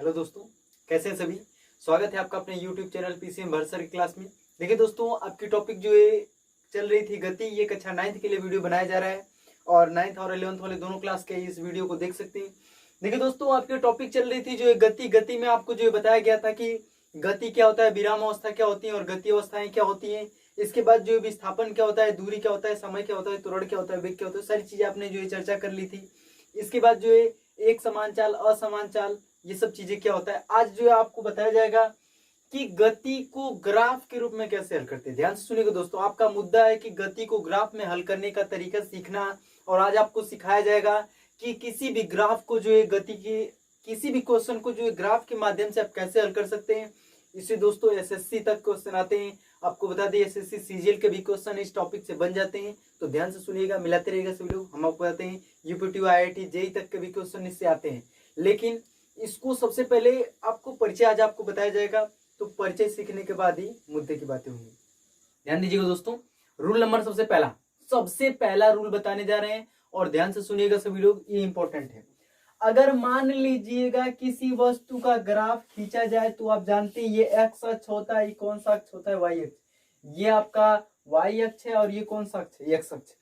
Hello दोस्तों, कैसे हैं सभी। स्वागत है आपका अपने यूट्यूब चैनल पीसीएम भरसर क्लास में। देखिए दोस्तों, आपकी टॉपिक जो है चल रही थी गति। ये कक्षा 9th के लिए वीडियो बनाया जा रहा है और 9th और 11th वाले दोनों क्लास के इस वीडियो को देख सकते हैं। देखिए दोस्तों, आपकी टॉपिक चल रही थी जो है गति। गति में आपको जो बताया गया था कि गति क्या होता है, विराम अवस्था क्या होती है और गति अवस्थाएं क्या होती है। इसके बाद जो विस्थापन क्या होता है, दूरी क्या होता है, समय क्या होता है, त्वरण क्या होता है, वेग क्या होता है, सारी चीजें आपने जो है चर्चा कर ली थी। इसके बाद जो है एक समान चाल, असमान चाल, ये सब चीजें क्या होता है। आज जो है आपको बताया जाएगा कि गति को ग्राफ के रूप में कैसे हल करते हैं। ध्यान से सुनिएगा दोस्तों, आपका मुद्दा है कि गति को ग्राफ में हल करने का तरीका सीखना। और आज आपको सिखाया जाएगा कि किसी भी ग्राफ को जो है गति की, किसी भी क्वेश्चन को जो है ग्राफ के माध्यम से आप कैसे हल कर सकते हैं। इससे दोस्तों एसएससी तक क्वेश्चन आते हैं। आपको बता दें एसएससी सीजीएल के भी क्वेश्चन इस टॉपिक से बन जाते हैं। तो ध्यान से सुनिएगा, मिलाते रहेगा सभी लोग। हम आपको बताते हैं यूपीटी, आईआईटी, जेई तक के भी क्वेश्चन इससे आते हैं। लेकिन इसको सबसे पहले आपको परिचय आज आपको बताया जाएगा। तो परिचय सीखने के बाद ही मुद्दे की बातें होंगी। ध्यान दीजिएगा दोस्तों, रूल नंबर सबसे पहला रूल बताने जा रहे हैं और ध्यान से सुनिएगा सभी लोग, ये इंपॉर्टेंट है। अगर मान लीजिएगा किसी वस्तु का ग्राफ खींचा जाए तो आप जानते हैं ये एक्स अक्ष होता है, ये कौन सा अक्ष होता है, वाई अक्ष। ये आपका वाई अक्ष है और ये कौन सा अक्ष है, एक्स अक्ष।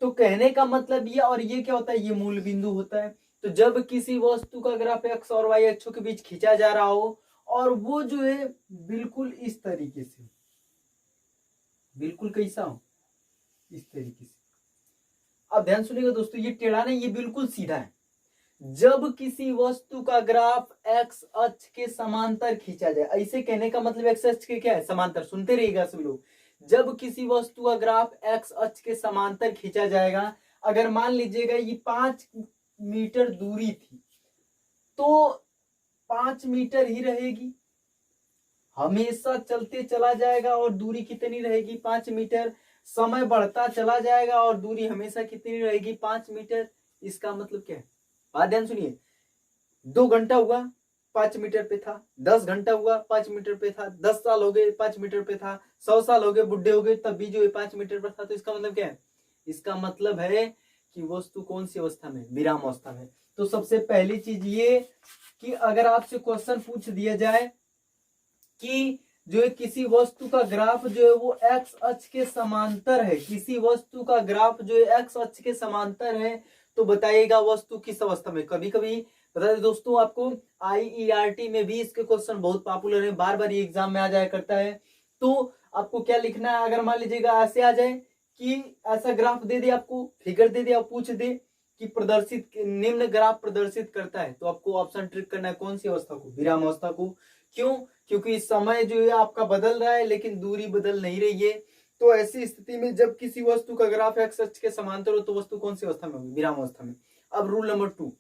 तो कहने का मतलब ये, और ये क्या होता है, ये मूल बिंदु होता है। तो जब किसी वस्तु का ग्राफ एक्स और वाई अक्षों के बीच खींचा जा रहा हो और वो जो है बिल्कुल इस तरीके से, बिल्कुल कैसा हो, इस तरीके से। अब ध्यान सुनिएगा दोस्तों, ये टेढ़ा नहीं, ये बिल्कुल सीधा है। जब किसी वस्तु का ग्राफ एक्स अक्ष के समांतर खींचा जाए, ऐसे कहने का मतलब एक्स अक्ष के क्या है, समांतर। सुनते रहिएगा सभी लोग। जब किसी वस्तु का ग्राफ एक्स अक्ष के समांतर खींचा जाएगा, अगर मान लीजिएगा ये 5 मीटर दूरी थी तो 5 मीटर ही रहेगी, हमेशा चलते चला जाएगा और दूरी कितनी रहेगी, 5 मीटर। समय बढ़ता चला जाएगा और दूरी हमेशा कितनी रहेगी, 5 मीटर। इसका मतलब क्या है, बात ध्यान सुनिए। 2 घंटा हुआ 5 मीटर पे था, 10 घंटा हुआ 5 मीटर पे था, 10 साल हो गए 5 मीटर पे था, 100 साल हो गए, बुढ़े हो गए, तब भी जो है 5 मीटर पर था। तो इसका मतलब क्या है, इसका मतलब है कि वस्तु कौन सी अवस्था में, विराम अवस्था में। तो सबसे पहली चीज ये कि अगर आपसे क्वेश्चन पूछ दिया जाए कि जो है किसी वस्तु का ग्राफ जो है वो एक्स अक्ष के समांतर है, किसी वस्तु का ग्राफ जो है एक्स अक्ष के समांतर है, तो बताइएगा वस्तु किस अवस्था में। कभी कभी बता दें दोस्तों आपको, आईईआरटी में भी इसके क्वेश्चन बहुत पॉपुलर है, बार बार ये एग्जाम में आ जाया करता है। तो आपको क्या लिखना है, अगर मान लीजिएगा ऐसे आ जाए कि ऐसा ग्राफ दे दे, आपको फिगर दे दे और पूछ दे कि प्रदर्शित निम्न ग्राफ प्रदर्शित करता है, तो आपको ऑप्शन ट्रिक करना है कौन सी अवस्था को, विराम अवस्था को। क्यों, क्योंकि समय जो है आपका बदल रहा है लेकिन दूरी बदल नहीं रही है। तो ऐसी स्थिति में जब किसी वस्तु का ग्राफ एक्स अक्ष के समांतर हो तो वस्तु कौन सी अवस्था में होगी, विराम अवस्था में। अब रूल नंबर 2,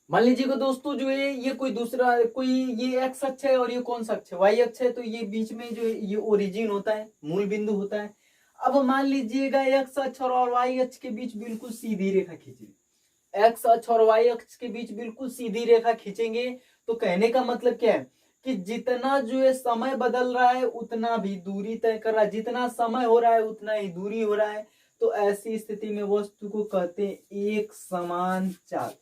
मान लीजिएगा दोस्तों जो है ये कोई दूसरा, कोई ये एक्स अक्ष है और ये कौन सा अक्ष है, वाई अक्ष है। तो ये बीच में जो है ये ओरिजिन होता है, मूल बिंदु होता है। अब मान लीजिएगा एक्स अक्ष और वाई अक्ष के बीच बिल्कुल सीधी रेखा खींचिए, एक्स अक्ष और वाई अक्ष के बीच बिल्कुल सीधी रेखा खींचेंगे। तो कहने का मतलब क्या है कि जितना जो है समय बदल रहा है उतना भी दूरी तय कर रहा है, जितना समय हो रहा है उतना ही दूरी हो रहा है। तो ऐसी स्थिति में वस्तु को कहते हैं एक समान चाल।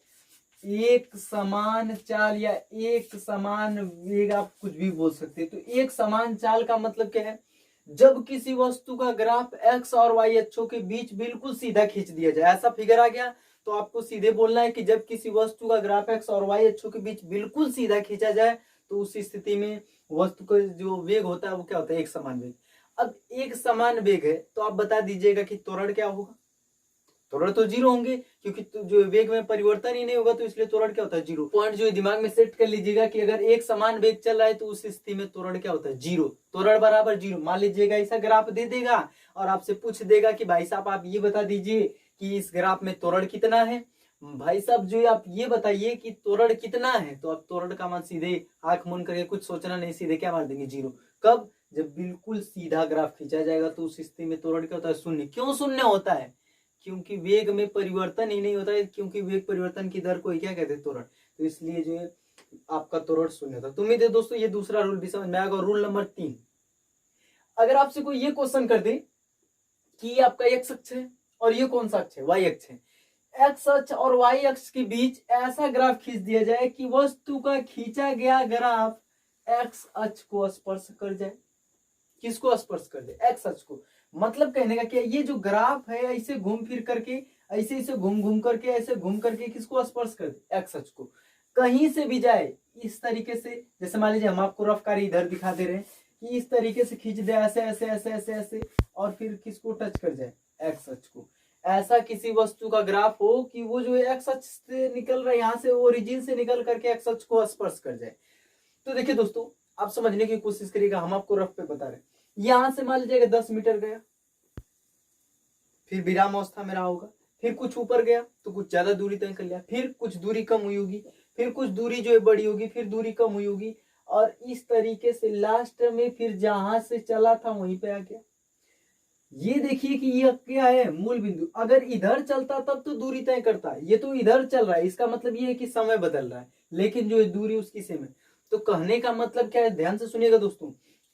एक समान चाल या एक समान वेग, आप कुछ भी बोल सकते हैं। तो एक समान चाल का मतलब क्या है, जब किसी वस्तु का ग्राफ एक्स और वाई अक्षों के बीच बिल्कुल सीधा खींच दिया जाए, ऐसा फिगर आ गया तो आपको सीधे बोलना है कि जब किसी वस्तु का ग्राफ एक्स और वाई अक्षों के बीच बिल्कुल सीधा खींचा जाए तो उस स्थिति में वस्तु का जो वेग होता है वो क्या होता है, एक समान वेग। अब एक समान वेग है तो आप बता दीजिएगा कि त्वरण क्या होगा। त्वरण तो 0 होंगे, क्योंकि जो वेग में परिवर्तन ही नहीं होगा, तो इसलिए त्वरण क्या होता है, 0। पॉइंट जो दिमाग में सेट कर लीजिएगा कि अगर एक समान वेग चल रहा है तो उस स्थिति में त्वरण क्या होता है, 0। त्वरण बराबर 0। मान लीजिएगा ऐसा ग्राफ दे देगा और आपसे पूछ देगा कि भाई साहब आप ये बता दीजिए कि इस ग्राफ में त्वरण कितना है। भाई साहब जो है आप ये बताइए कि त्वरण कितना है, तो आप त्वरण का मान सीधे आंख मूंद करके, कुछ सोचना नहीं, सीधे क्या मार देंगे, 0। कब, जब बिल्कुल सीधा ग्राफ खींचा जाएगा तो उस स्थिति में त्वरण क्या होता है, 0। क्यों 0 होता है, क्योंकि वेग में परिवर्तन ही नहीं होता है, क्योंकि वेग परिवर्तन की दर को ही क्या कहते हैं, त्वरण। तो इसलिए जो है आपका त्वरण 0 था। तो उम्मीद है दोस्तों ये दूसरा रूल भी समझ में आएगा। रूल नंबर 3, अगर आपसे कोई ये क्वेश्चन कर दे कि ये आपका एक्स अक्ष है और ये कौन सा अक्ष है, वाई अक्ष है। एक्स अक्ष और वाई अक्ष के बीच ऐसा ग्राफ खींच दिया जाए कि वस्तु का खींचा गया ग्राफ एक्स अक्ष को स्पर्श कर जाए। किसको स्पर्श कर दे? एक्स अक्ष को। मतलब कहने का क्या, ये जो ग्राफ है ऐसे घूम फिर करके, ऐसे ऐसे घूम घूम करके, ऐसे घूम करके किसको स्पर्श कर दे? एक्स अक्ष को। कहीं से भी जाए इस तरीके से, जैसे मान लीजिए हम आपको रफ कारी इधर दिखा दे रहे हैं कि इस तरीके से खींच दे ऐसे ऐसे ऐसे ऐसे ऐसे, और फिर किसको टच कर जाए? एक्स अक्ष को। ऐसा किसी वस्तु का ग्राफ हो कि वो जो एक्स अक्ष से निकल रहा है, यहाँ से ओरिजिन से निकल करके एक्स अक्ष को स्पर्श कर जाए। तो देखिए दोस्तों, आप समझने की कोशिश करिएगा, हम आपको रफ पे बता रहे हैं। यहां से मान लीजिएगा 10 मीटर गया, फिर विराम अवस्था में रहा होगा, फिर कुछ ऊपर गया तो कुछ ज्यादा दूरी तय कर लिया, फिर कुछ दूरी कम हुई होगी, फिर कुछ दूरी जो है बड़ी होगी, फिर दूरी कम हुई होगी, और इस तरीके से लास्ट में फिर जहां से चला था वहीं पे आ गया। ये देखिए कि ये क्या है? मूल बिंदु। अगर इधर चलता तब तो दूरी तय करता है, ये तो इधर चल रहा है, इसका मतलब ये है कि समय बदल रहा है, लेकिन जो दूरी उसकी सेम है। तो कहने का मतलब क्या है? ध्यान से सुनिएगा दोस्तों।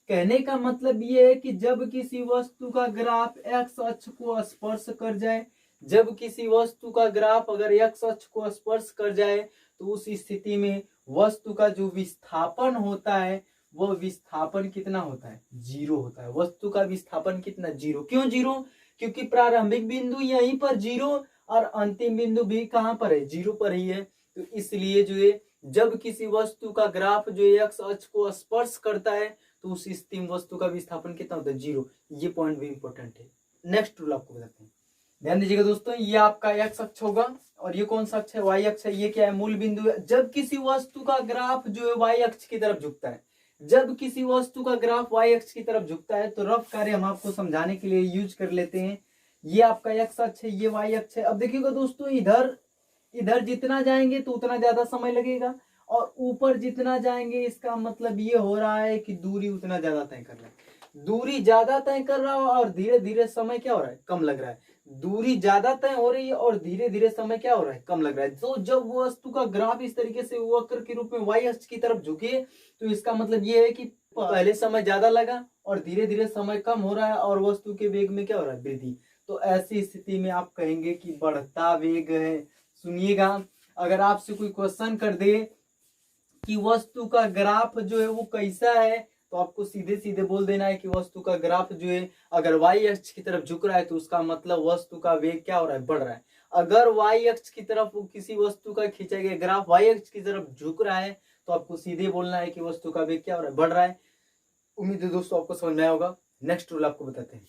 कहने का मतलब ये है कि जब किसी वस्तु का ग्राफ एक्स अक्ष को स्पर्श कर जाए, जब किसी वस्तु का ग्राफ अगर एक्स अक्ष को स्पर्श कर जाए, तो उस स्थिति में वस्तु का जो विस्थापन होता है वो विस्थापन कितना होता है? 0 होता है। वस्तु का विस्थापन कितना? 0। क्यों 0? क्योंकि प्रारंभिक बिंदु यहीं पर 0 और अंतिम बिंदु भी कहां पर है? 0 पर ही है। तो इसलिए जो है जब किसी वस्तु का ग्राफ जो एक्स अक्ष को स्पर्श करता है तो उस स्थिति में वस्तु का विस्थापन कितना होता है? 0। ये पॉइंट भी इंपॉर्टेंट है। नेक्स्ट रूल आपको बताते हैं, ध्यान दीजिएगा दोस्तों। ये आपका एक्स अक्ष होगा और ये कौन सा अक्ष है? वाई अक्ष है। ये क्या है? मूल बिंदु है। जब किसी वस्तु का ग्राफ जो है वाई अक्ष की तरफ झुकता है, जब किसी वस्तु का ग्राफ वाई अक्ष की तरफ झुकता है, तो रफ कार्य हम आपको समझाने के लिए यूज कर लेते हैं। ये आपका एक्स अक्ष है, ये वाई अक्ष है। अब देखिएगा दोस्तों, इधर इधर जितना जाएंगे तो उतना ज्यादा समय लगेगा, और ऊपर जितना जाएंगे इसका मतलब ये हो रहा है कि दूरी उतना ज्यादा तय कर रहा है। दूरी ज्यादा तय कर रहा है और धीरे धीरे समय क्या हो रहा है? कम लग रहा है। दूरी ज्यादा तय हो रही है और धीरे धीरे समय क्या हो रहा है? कम लग रहा है। तो जब वस्तु का ग्राफ इस तरीके से वक्र के रूप में वाई अक्ष की तरफ झुके, तो इसका मतलब ये है कि पहले समय ज्यादा लगा और धीरे धीरे समय कम हो रहा है, और वस्तु के वेग में क्या हो रहा है? वृद्धि। तो ऐसी स्थिति में आप कहेंगे कि बढ़ता वेग है। सुनिएगा, अगर आपसे कोई क्वेश्चन कर दे कि वस्तु का ग्राफ जो है वो कैसा है, तो आपको सीधे सीधे बोल देना है कि वस्तु का ग्राफ जो है अगर वाई अक्ष की तरफ झुक रहा है तो उसका मतलब वस्तु का वेग क्या हो रहा है? बढ़ रहा है। अगर वाई अक्ष की तरफ किसी वस्तु का खींचा गया ग्राफ वाई अक्ष की तरफ झुक रहा है, तो आपको सीधे बोलना है कि वस्तु का वेग क्या हो रहा है? बढ़ रहा है। उम्मीद है दोस्तों आपको समझ में आया होगा। नेक्स्ट रूल आपको बताते हैं।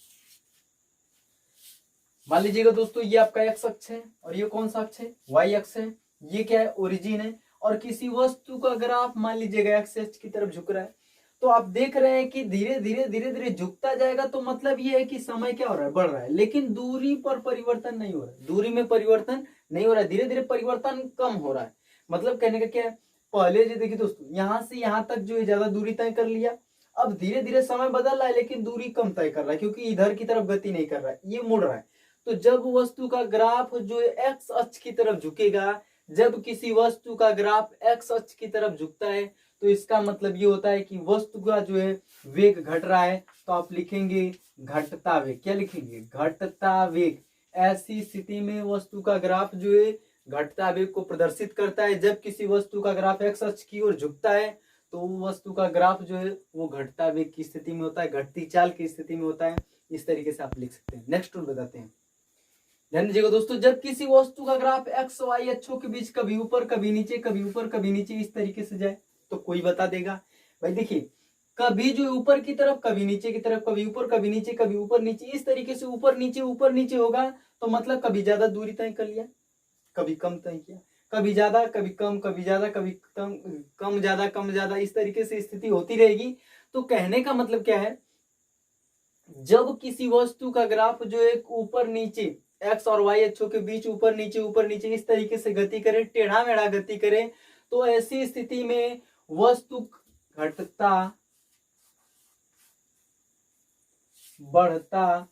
मान लीजिएगा दोस्तों, ये आपका एक्स अक्ष है और ये कौन सा अक्ष है? वाई अक्ष है। ये क्या है? ओरिजिन है। और किसी वस्तु का ग्राफ मान लीजिएगा एक्स अक्ष की तरफ झुक रहा है, तो आप देख रहे हैं कि धीरे धीरे धीरे धीरे झुकता जाएगा, तो मतलब ये है कि समय क्या हो रहा है? बढ़ रहा है। लेकिन दूरी पर परिवर्तन नहीं हो रहा है, दूरी में परिवर्तन नहीं हो रहा है, धीरे धीरे परिवर्तन कम हो रहा है। मतलब कहने का क्या है? पहले जो देखिए दोस्तों, यहां से यहां तक जो है ज्यादा दूरी तय कर लिया, अब धीरे धीरे समय बदल रहा है लेकिन दूरी कम तय कर रहा है, क्योंकि इधर की तरफ गति नहीं कर रहा है, ये मुड़ रहा है। तो जब वस्तु का ग्राफ जो है एक्स अक्ष की तरफ झुकेगा, जब किसी वस्तु का ग्राफ एक्स अक्ष की तरफ झुकता है, तो इसका मतलब ये होता है कि वस्तु का जो है वेग घट रहा है। तो आप लिखेंगे घटता वेग। क्या लिखेंगे? घटता वेग। ऐसी स्थिति में वस्तु का ग्राफ जो है घटता वेग को प्रदर्शित करता है। जब किसी वस्तु का ग्राफ एक्स अक्ष की ओर झुकता है, तो वस्तु का ग्राफ जो है वो घटता वेग की स्थिति में होता है, घटती चाल की स्थिति में होता है। इस तरीके से आप लिख सकते हैं। नेक्स्ट रूल बताते हैं, ध्यान दीजिएगा दोस्तों। जब किसी वस्तु का ग्राफ एक्स वाई अक्षों के बीच कभी ऊपर कभी नीचे, कभी ऊपर कभी नीचे इस तरीके से जाए, तो कोई बता देगा। भाई देखिए, कभी जो ऊपर की तरफ, कभी नीचे की तरफ, कभी ऊपर कभी नीचे, कभी ऊपर नीचे, इस तरीके से ऊपर नीचे होगा, तो मतलब कभी ज्यादा दूरी तय कर लिया, कभी कम तय किया, कभी ज्यादा कभी कम, कभी ज्यादा कभी कम, कम ज्यादा कम ज्यादा, इस तरीके से स्थिति होती रहेगी। तो कहने का मतलब क्या है? जब किसी वस्तु का ग्राफ जो है ऊपर नीचे एक्स और वाई अक्षों के बीच ऊपर नीचे इस तरीके से गति करे, टेढ़ा मेढ़ा गति करे, तो ऐसी स्थिति में वस्तु घटता बढ़ता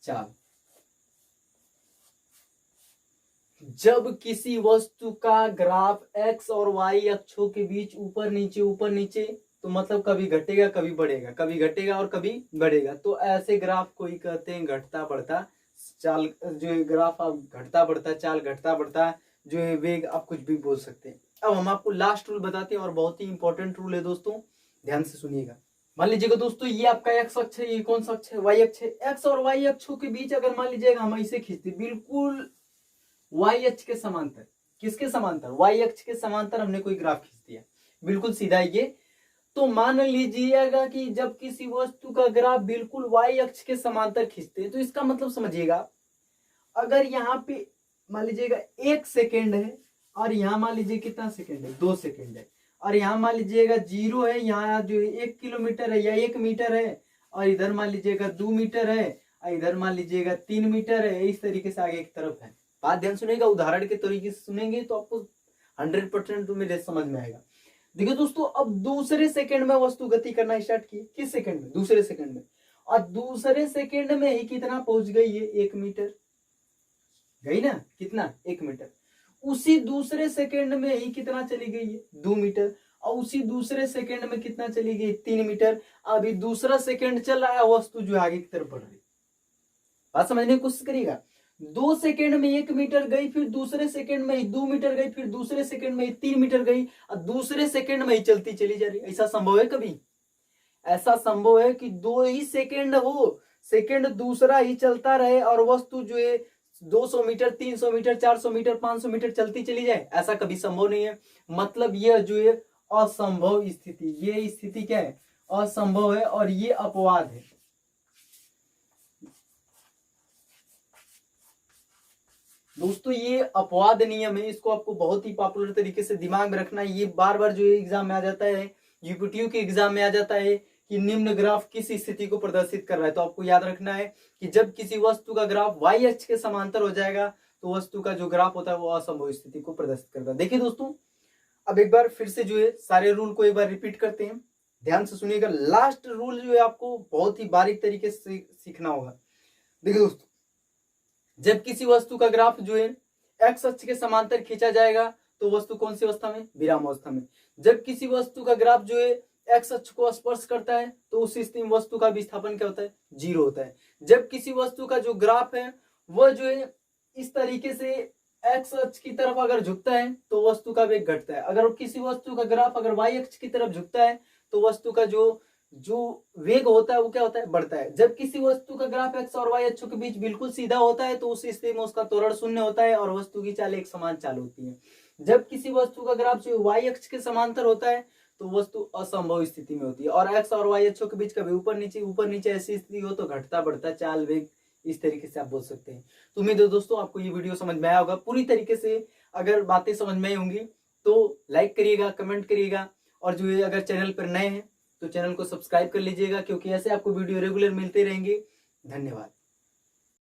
चाल। जब किसी वस्तु का ग्राफ एक्स और वाई अक्षों के बीच ऊपर नीचे तो मतलब कभी घटेगा कभी बढ़ेगा, कभी घटेगा और कभी बढ़ेगा। तो ऐसे ग्राफ को ही कहते हैं घटता बढ़ता चाल। जो है ग्राफ आप घटता बढ़ता चाल, घटता बढ़ता जो है वेग, आप कुछ भी बोल सकते हैं। अब हम आपको लास्ट रूल बताते हैं और बहुत ही इंपॉर्टेंट रूल है दोस्तों, ध्यान से सुनिएगा। मान लीजिएगा दोस्तों ये आपका एक्स अक्ष है, ये कौन सा अक्ष है? वाई अक्ष है। एक्स और वाई अक्षों के बीच अगर मान लीजिएगा हम इसे खींचते बिल्कुल वाई अक्ष के समांतर, किसके समांतर? वाई अक्ष के समांतर हमने कोई ग्राफ खींच दिया, बिल्कुल सीधा ये। तो मान लीजिएगा कि जब किसी वस्तु का ग्राफ बिल्कुल वाई अक्ष के समांतर खींचते हैं तो इसका मतलब समझिएगा, अगर यहाँ पे मान लीजिएगा 1 सेकेंड है और यहाँ मान लीजिए कितना सेकेंड है? 2 सेकेंड है, और यहाँ मान लीजिएगा 0 है, यहाँ जो 1 किलोमीटर है या 1 मीटर है, और इधर मान लीजिएगा 2 मीटर है, और इधर मान लीजिएगा 3 मीटर है। इस तरीके से आगे की तरफ है। बात ध्यान सुनेगा, उदाहरण के तरीके से सुनेंगे तो आपको 100% मेरे समझ में आएगा। देखिए दोस्तों, अब दूसरे सेकंड में वस्तु गति करना स्टार्ट की। किस सेकंड में? दूसरे सेकंड में। और दूसरे सेकंड में ही कितना पहुंच गई है? 1 मीटर गई ना? कितना? 1 मीटर। उसी दूसरे सेकंड में ही कितना चली गई है? 2 मीटर। और उसी दूसरे सेकंड में कितना चली गई? 3 मीटर। अभी दूसरा सेकंड चल रहा है, वस्तु जो आगे की तरफ बढ़ रही। बात समझने की कोशिश करिएगा। 2 सेकंड में 1 मीटर गई, फिर दूसरे सेकंड में ही 2 मीटर गई, फिर दूसरे सेकंड में ही 3 मीटर गई, और दूसरे सेकंड में ही चलती चली जा रही। ऐसा संभव है कभी? ऐसा संभव है कि 2 ही सेकंड हो, सेकंड दूसरा ही चलता रहे और वस्तु जो है 200 मीटर, 300 मीटर, 400 मीटर, 500 मीटर चलती चली जाए? ऐसा कभी संभव नहीं है। मतलब यह जो है असंभव स्थिति, ये स्थिति क्या है? असंभव है, और ये अपवाद है। दोस्तों ये अपवाद नियम है, इसको आपको बहुत ही पॉपुलर तरीके से दिमाग में रखना है। ये बार बार जो है एग्जाम में आ जाता है, यूपीटीयू के एग्जाम में आ जाता है कि निम्न ग्राफ किस स्थिति को प्रदर्शित कर रहा है। तो आपको याद रखना है कि जब किसी वस्तु का ग्राफ वाई अक्ष के समांतर हो जाएगा तो वस्तु का जो ग्राफ होता है वो असंभव स्थिति को प्रदर्शित करता है। देखिए दोस्तों, अब एक बार फिर से जो है सारे रूल को एक बार रिपीट करते हैं, ध्यान से सुनिएगा। लास्ट रूल जो है आपको बहुत ही बारीक तरीके से सीखना होगा। देखिए दोस्तों, जब किसी वस्तु का ग्राफ जो है एक्स अक्ष के समांतर खींचा जाएगा तो वस्तु कौन सी अवस्था में? विराम अवस्था में। जब किसी वस्तु का ग्राफ जो है एक्स अक्ष को स्पर्श करता है तो उस स्थिति में वस्तु का विस्थापन क्या होता है? 0 होता है। जब किसी वस्तु का जो ग्राफ है वह जो है इस तरीके से एक्स अक्ष की तरफ अगर झुकता है तो वस्तु का वेग घटता है। अगर किसी वस्तु का ग्राफ अगर वाई अक्ष की तरफ झुकता है तो वस्तु का जो वेग होता है वो क्या होता है? बढ़ता है। जब किसी वस्तु का ग्राफ एक्स और वाई अक्षों के बीच बिल्कुल सीधा होता है तो उस स्थिति में उसका त्वरण 0 होता है और वस्तु की चाल एक समान चाल होती है। जब किसी वस्तु का ग्राफ जो वाई अक्ष के समांतर होता है तो वस्तु असंभव स्थिति में होती है। और एक्स और वाई अक्षों के बीच कभी ऊपर नीचे ऐसी स्थिति हो तो घटता बढ़ता चाल वेग, इस तरीके से आप बोल सकते हैं। तो उम्मीद है दोस्तों आपको ये वीडियो समझ में आया होगा पूरी तरीके से। अगर बातें समझ में आई होंगी तो लाइक करिएगा, कमेंट करिएगा, और जो है अगर चैनल पर नए हैं तो चैनल को सब्सक्राइब कर लीजिएगा, क्योंकि ऐसे आपको वीडियो रेगुलर मिलते रहेंगे। धन्यवाद।